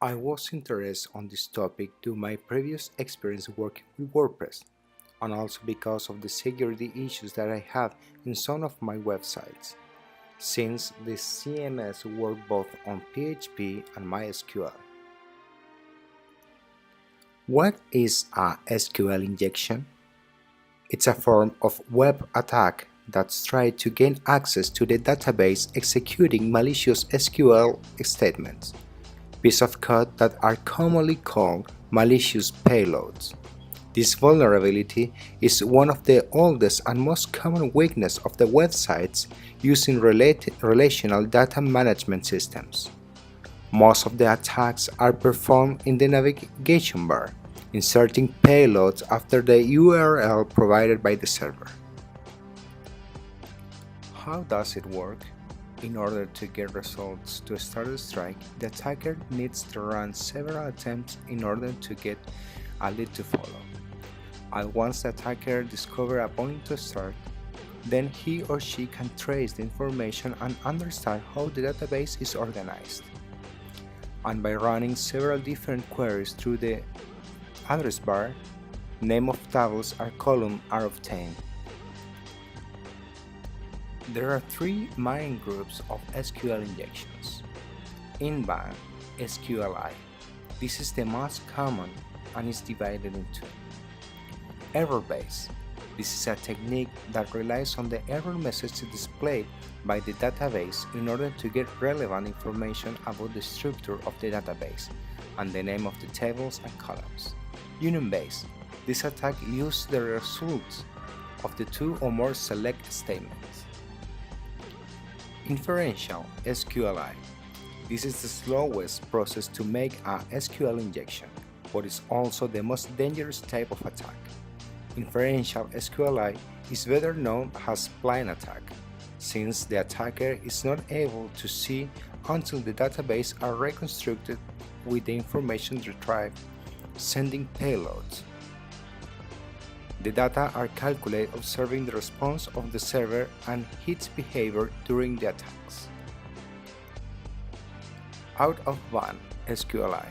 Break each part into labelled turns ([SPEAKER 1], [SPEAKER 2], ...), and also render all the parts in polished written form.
[SPEAKER 1] I was interested on this topic due to my previous experience working with WordPress, and also because of the security issues that I have in some of my websites, since the CMS work both on PHP and MySQL. What is a SQL injection? It's a form of web attack that's tried to gain access to the database executing malicious SQL statements, pieces of code that are commonly called malicious payloads. This vulnerability is one of the oldest and most common weaknesses of the websites using relational data management systems. Most of the attacks are performed in the navigation bar, inserting payloads after the URL provided by the server. How does it work? In order to get results to start a strike, the attacker needs to run several attempts in order to get a lead to follow. And once the attacker discovers a point to start, then he or she can trace the information and understand how the database is organized. And by running several different queries through the address bar, name of tables or columns are obtained. There are three main groups of SQL injections. Inbound SQLI. This is the most common and is divided into error-based. This is a technique that relies on the error message displayed by the database in order to get relevant information about the structure of the database and the name of the tables and columns. Union-based. This attack uses the results of the two or more select statements. Inferential SQLI. This is the slowest process to make a SQL injection, but is also the most dangerous type of attack. Inferential SQLI is better known as blind attack, since the attacker is not able to see until the database are reconstructed with the information retrieved, sending payloads. The data are calculated observing the response of the server and its behavior during the attacks. Out-of-band SQLI.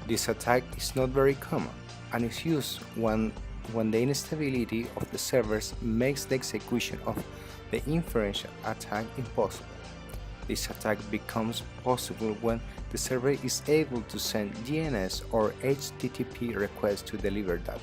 [SPEAKER 1] This attack is not very common and is used when the instability of the servers makes the execution of the inferential attack impossible. This attack becomes possible when the server is able to send DNS or HTTP requests to deliver data.